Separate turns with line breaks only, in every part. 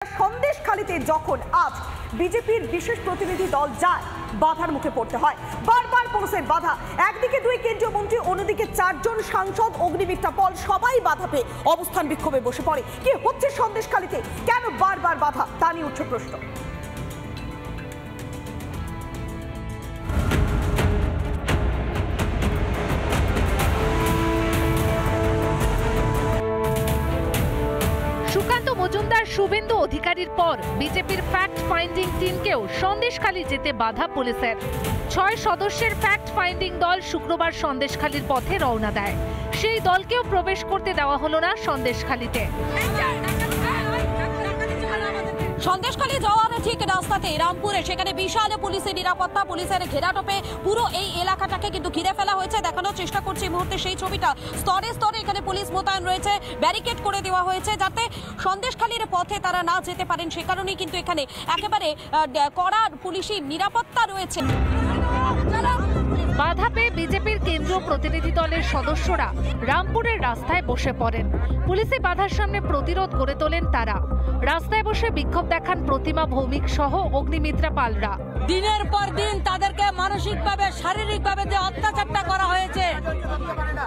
সন্দেশখালীতে যখন আজ বিজেপির বিশেষ প্রতিনিধি দল যায়, বাধার মুখে পড়তে হয়। বারবার পুলিশের বাধা। একদিকে 2 কেন্দ্রীয় মন্ত্রী, অন্যদিকে 4 জন সাংসদ, অগ্নিমিত্রা পল সবাই বাধা পেয়ে অবস্থান বিক্ষোভে বসে পড়ে। কি হচ্ছে সন্দেশখালীতে, কেন বারবার বাধা, তা নিয়ে উঠছে প্রশ্ন।
সুকান্ত মজুমদার, শুভেন্দু অধিকারীর পর বিজেপির ফ্যাক্ট ফাইন্ডিং টিমকেও সন্দেশখালী যেতে বাধা পুলিশের। 6 সদস্যের ফ্যাক্ট ফাইন্ডিং দল শুক্রবার সন্দেশখালীর পথে রওনা দেয়। সেই দলকেও প্রবেশ করতে দেওয়া হলো না সন্দেশখালীতে।
সন্দেশখালী যাওয়ার ঠিক রাস্তাতে রামপুরে সেখানে বিশাল পুলিশের নিরাপত্তা, পুলিশের ঘেরাটোপে পুরো এই এলাকাটাকে কিন্তু ঘিরে ফেলা হয়েছে। দেখানোর চেষ্টা করছি এই মুহূর্তে সেই ছবিটা। স্তরে স্তরে এখানে পুলিশ মোতায়েন রয়েছে, ব্যারিকেড করে দেওয়া হয়েছে যাতে সন্দেশখালীর পথে তারা না যেতে পারেন। সে কারণেই কিন্তু এখানে একেবারে কড়া পুলিশি নিরাপত্তা রয়েছে।
বাধা পেয়ে বিজেপির কেন্দ্রীয় প্রতিনিধি দলের সদস্যরা রামপুরের রাস্তায় বসে পড়েন। পুলিশি বাধার সামনে প্রতিরোধ গড়ে তোলেন তারা। রাস্তায় বসে বিক্ষোভ দেখান প্রতিমা ভৌমিক সহ অগ্নিমিত্রা পালরা।
দিনের পর দিন তাদেরকে মানসিকভাবে, শারীরিকভাবে যে অত্যাচারটা করা হয়েছে,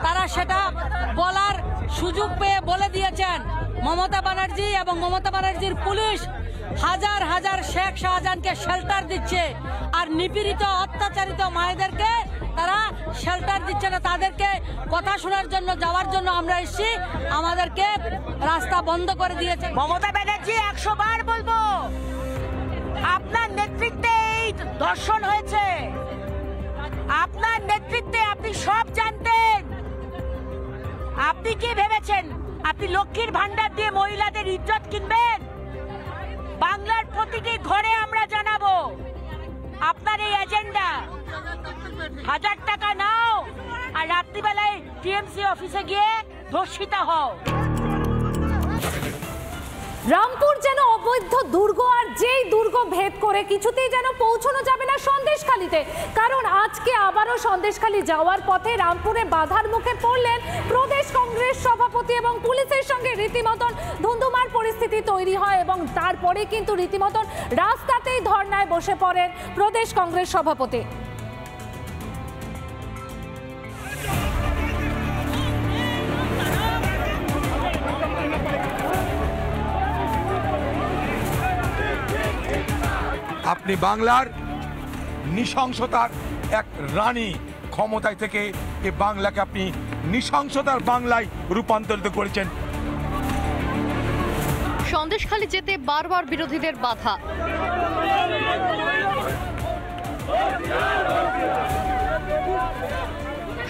তারা সেটা বলার সুযোগ পেয়ে বলে দিয়েছেন। মমতা ব্যানার্জি এবং মমতা ব্যানার্জির পুলিশ হাজার হাজার শেখ শাহজাহানকে শেল্টার দিচ্ছে, আর নিপীড়িত অত্যাচারিত মায়েদেরকে তারা শেল্টার দিচ্ছে না। তাদেরকে কথা শোনার জন্য, যাওয়ার জন্য আমরা এসেছি, আমাদেরকে রাস্তা বন্ধ করে দিয়েছে।
মমতা ব্যানার্জি 100 বার বলবো, আপনার নেতৃত্বে এই ধর্ষণ হয়েছে, আপনার নেতৃত্বে আপনি সব জানতেন। আপনি কি ভেবেছেন আপনি লক্ষ্মীর ভান্ডার দিয়ে মহিলাদের ইজ্জত কিনবেন? বাংলার প্রতিটি ঘরে আমরা জানাবো আপনার এই এজেন্ডা। 1000 টাকা নাও আর রাত্রিবেলায় টিএমসি অফিসে গিয়ে ধর্ষিতা হও।
রামপুর যেন অবৈধ দুর্গ, আর যেই দুর্গ ভেদ করে কিছুতেই যেন পৌঁছানো যাবে না সন্দেশখালীতে। কারণ আজকে আবারও সন্দেশখালী যাওয়ার পথে রামপুরে বাধার মুখে পড়লেন প্রদেশ কংগ্রেস সভাপতি এবং পুলিশের সঙ্গে রীতিমতন ধুন্ধুমার পরিস্থিতি তৈরি হয় এবং তারপরে কিন্তু রীতিমতন রাস্তাতেই ধর্নায় বসে পড়েন প্রদেশ কংগ্রেস সভাপতি।
আপনি বাংলার নৃশংসতার এক রানী, ক্ষমতায় থেকে এই বাংলাকে আপনি নৃশংসতার বাংলায় রূপান্তরিত করেছেন।
সন্দেশখালী যেতে বারবার বিরোধীদের বাধা।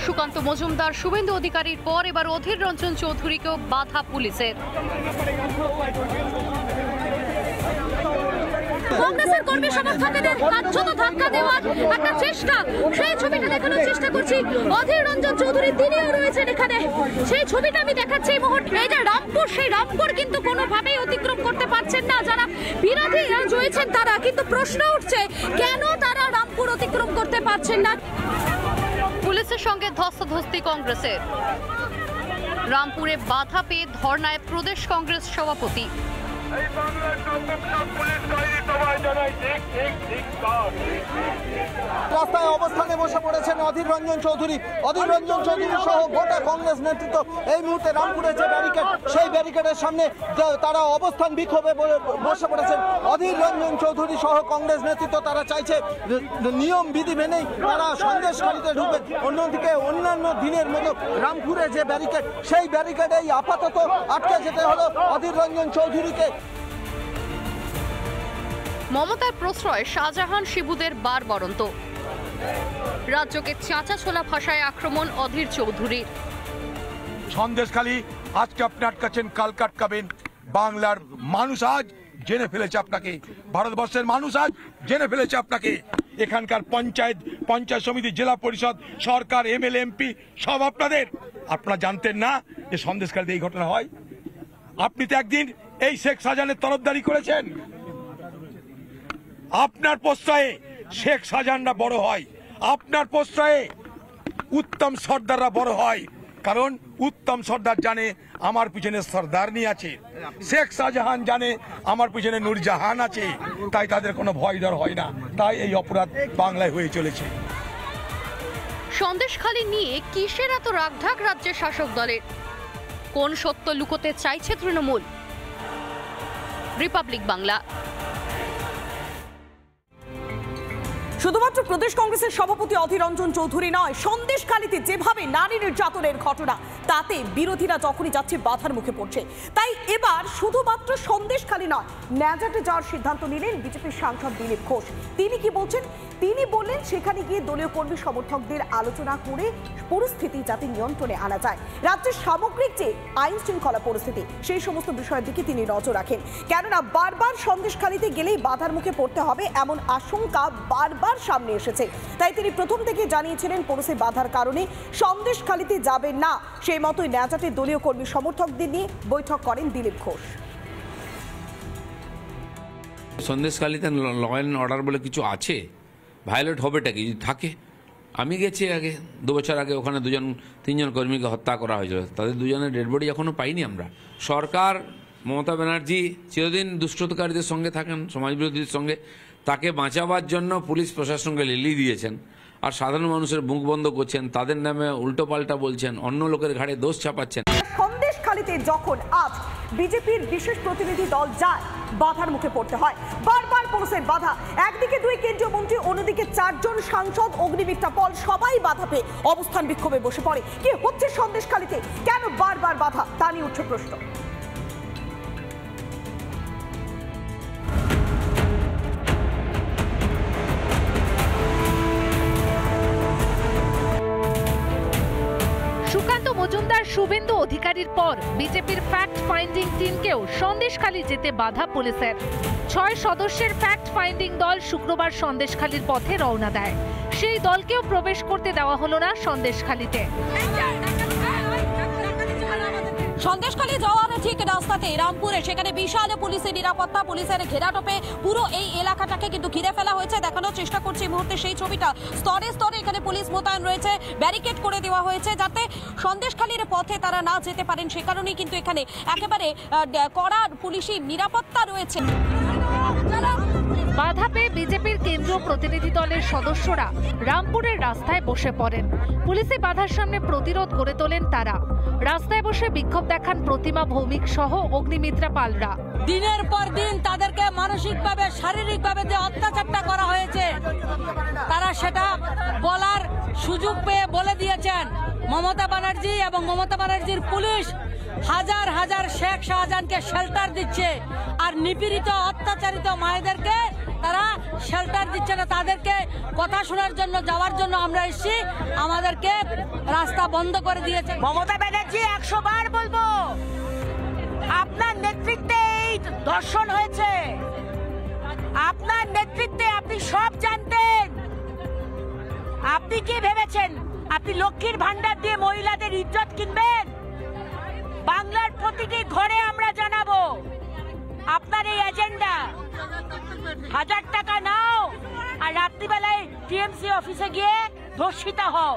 সুকান্ত মজুমদার, শুভেন্দু অধিকারীর পর এবার অধীর রঞ্জন চৌধুরীকেও বাধা পুলিশের।
কংগ্রেসের কর্মী সমর্থকদের কার্যত ধাক্কা দেওয়ার একটা চেষ্টা, সেই ছবিটা দেখানোর চেষ্টা করছি। অধীর রঞ্জন চৌধুরী তিনিও রয়েছেন এখানে, সেই ছবিটা আমি দেখাচ্ছি এই মুহূর্তে। এই যে রামপুর, সেই রামপুর কিন্তু কোনোভাবেই অতিক্রম করতে পারছেন না যারা বিরোধী রয়েছেন তারা। কিন্তু প্রশ্ন উঠছে কেন তারা রামপুর অতিক্রম করতে পারছেন না।
পুলিশের সঙ্গে ধস্তাধস্তি কংগ্রেসের। রামপুরে বাধা পেয়ে ধর্নায় প্রদেশ কংগ্রেস সভাপতি।
রাস্তায় অবস্থানে বসে পড়েছেন অধীর রঞ্জন চৌধুরী। অধীর রঞ্জন চৌধুরী সহ গোটা কংগ্রেস নেতৃত্ব এই মুহূর্তে রামপুরের যে ব্যারিকেড, সেই ব্যারিকেডের সামনে তারা অবস্থান বিক্ষোভে বসে পড়েছেন। অধীর রঞ্জন চৌধুরী সহ কংগ্রেস নেতৃত্ব তারা চাইছে নিয়ম বিধি মেনেই তারা সন্দেশখালীতে ঢুকবে। অন্যদিকে অন্যান্য দিনের মতো রামপুরে যে ব্যারিকেড, সেই ব্যারিকেডেই আপাতত আটকে যেতে হলো অধীর রঞ্জন চৌধুরীকে।
মমতার প্রশ্রয় শাহজাহান শিবুদের বারবরন্ত। রাজ্যকে চাঁচা ছোলা ভাষায় আক্রমণ অধীর চৌধুরীর।
সন্দেশখালী আজকে আপনি আটকাচ্ছেন, কাল আটকাবেন। বাংলার মানুষ আজ জেনে ফেলেছে আপনাকে, ভারতবর্ষের মানুষ আজ জেনে ফেলেছে আপনাকে। এখানকার পঞ্চায়েত সমিতি, জেলা পরিষদ, সরকার, এমএলএ, এমপি সব আপনাদের। আপনারা জানতেন না যে সন্দেশখালীতে এই ঘটনা হয়? আপনি তো একদিন এই শেখ শাহজাহানের তরফদারি করেছেন। আপনার প্রশ্রয়ে শেখ শাহজাহানরা বড় হয়, আপনার প্রশ্রয়ে উত্তম সর্দাররা বড় হয়। কারণ উত্তম সর্দার জানে আমার পিছনে সর্দারনি আছে, শেখ শাহজাহান জানে আমার পিছনে নূরজাহান আছে, তাই তাদের কোনো ভয় ডর হয় না। তাই এই অপরাধ বাংলায় হয়ে চলেছে।
সন্দেশখালী নিয়ে কিসের এত রাগঢাক রাজ্যের শাসক দলের? কোন সত্য লুকোতে চাইছে তৃণমূল? রিপাবলিক বাংলা।
শুধুমাত্র প্রদেশ কংগ্রেসের সভাপতি অধীর রঞ্জন চৌধুরী নয়, সন্দেশখালীতে যেভাবে নারী নির্যাতনের ঘটনা, তাতে বিরোধীরা যখনই যাচ্ছে বাধার মুখে পড়ছে। তাই এবার শুধুমাত্র সন্দেশখালী নয়, ন্যাজাটে যাওয়ার সিদ্ধান্ত নিলেন বিজেপির সাংসদ দিলীপ ঘোষ। তিনি কি বলছেন? তিনি বললেন সেখানে গিয়ে দলীয় কর্মী সমর্থকদের আলোচনা করে পরিস্থিতি যাতে নিয়ন্ত্রণে আনা যায়, রাজ্যের সামগ্রিক যে আইন শৃঙ্খলা পরিস্থিতি সেই সমস্ত বিষয়ের দিকে তিনি নজর রাখেন। কেননা বারবার সন্দেশখালীতে গেলেই বাধার মুখে পড়তে হবে এমন আশঙ্কা বারবার সামনে এসেছে। তাই তিনি প্রথম থেকে জানিয়েছিলেন পুলিশে বাধার কারণে সন্দেশখালীতে যাবেন না। সেই মতোই ন্যাজাটে দলীয় কর্মী সমর্থকদের নিয়ে বৈঠক করেন দিলীপ ঘোষ।
সন্দেশখালীতে ল অ্যান্ড অর্ডার বলে কিছু আছে, ভায়োলেট হবেটা কি যদি থাকে? আমি গেছি আগে 2 বছর আগে, ওখানে 2-3 কর্মীকে হত্যা করা হয়েছিল, তাদের 2জনের ডেড বডি এখনো পাইনি আমরা। সরকার মমতা ব্যানার্জি চিরদিন দুষ্কৃতকারীদের সঙ্গে থাকেন, সমাজবিরোধীদের সঙ্গে, তাকে বাঁচাবার জন্য পুলিশ প্রশাসনকে লিলি দিয়েছেন, আর সাধারণ মানুষের মুখ বন্ধ করছেন, তাদের নামে উল্টো পাল্টা বলছেন, অন্য লোকের ঘাড়ে দোষ চাপাচ্ছেন।
সন্দেশখালীতে যখন আজ বিজেপির বিশেষ প্রতিনিধি দল যায়, বাধার মুখে পড়তে হয়। বারবার পুলিশের বাধা, একদিকে 2 কেন্দ্রীয় মন্ত্রী, অন্যদিকে 4 জন সাংসদ, অগ্নিমিত্রা পল, সবাই বাধা পেয়ে অবস্থান বিক্ষোভে বসে পড়ে। কি হচ্ছে সন্দেশখালীতে? কেন বারবার বাধা? তা নিয়ে উঠছে প্রশ্ন।
সুকান্ত মজুমদার, শুভেন্দু অধিকারীর পর বিজেপির ফ্যাক্ট ফাইন্ডিং টিমকেও সন্দেশখালী যেতে বাধা পুলিশের। 6 সদস্যের ফ্যাক্ট ফাইন্ডিং দল শুক্রবার সন্দেশখালীর পথে রওনা দেয়। সেই দলকেও প্রবেশ করতে দেওয়া হলো না সন্দেশখালীতে।
সন্দেশখালী যাওয়ার ঠিক রাস্তাতে রামপুরে সেখানে বিশাল পুলিশের নিরাপত্তা, পুলিশের ঘেরাটোপে পুরো এই এলাকাটাকে কিন্তু ঘিরে ফেলা হয়েছে। দেখানোর চেষ্টা করছি এই মুহূর্তে সেই ছবিটা। স্তরে স্তরে এখানে পুলিশ মোতায়েন রয়েছে, ব্যারিকেড করে দেওয়া হয়েছে যাতে সন্দেশখালীর পথে তারা না যেতে পারেন। সে কারণেই কিন্তু এখানে একেবারে কড়া পুলিশি নিরাপত্তা রয়েছে।
বাধা পেয়ে বিজেপির কেন্দ্রীয় প্রতিনিধি দলের সদস্যরা রামপুরের রাস্তায় বসে পড়েন। পুলিশি বাধার সামনে প্রতিরোধ গড়ে তোলেন তারা। রাস্তায় বসে বিক্ষোভ দেখান প্রতিমা ভৌমিক সহ অগ্নিমিত্রা পালরা।
দিনের পর দিন তাদেরকে মানসিকভাবে, শারীরিকভাবে যে অত্যাচারটা করা হয়েছে, তারা সেটা বলার সুযোগ পেয়ে বলে দিয়েছেন। মমতা ব্যানার্জি এবং মমতা ব্যানার্জির পুলিশ হাজার হাজার শেখ শাহজাহানকে শেল্টার দিচ্ছে, আর নিপীড়িত অত্যাচারিত মায়েদেরকে তারা শেল্টার দিচ্ছে না। তাদেরকে কথা শোনার জন্য, যাওয়ার জন্য আমরা এসেছি, আমাদেরকে রাস্তা বন্ধ করে দিয়েছে।
মমতা ব্যানার্জি 100 বার বলবো, আপনার নেতৃত্বে এই ধর্ষণ হয়েছে, আপনার নেতৃত্বে আপনি সব জানতেন। আপনি কি ভেবেছেন আপনি লক্ষ্মীর ভান্ডার দিয়ে মহিলাদের ইজ্জত কিনবেন? বাংলার প্রতিটি ঘরে আমরা জানাবো আপনার এই এজেন্ডা। 1000 টাকা নাও আর রাত্রিবেলায় টিএমসি অফিসে গিয়ে ধর্ষিতা হও।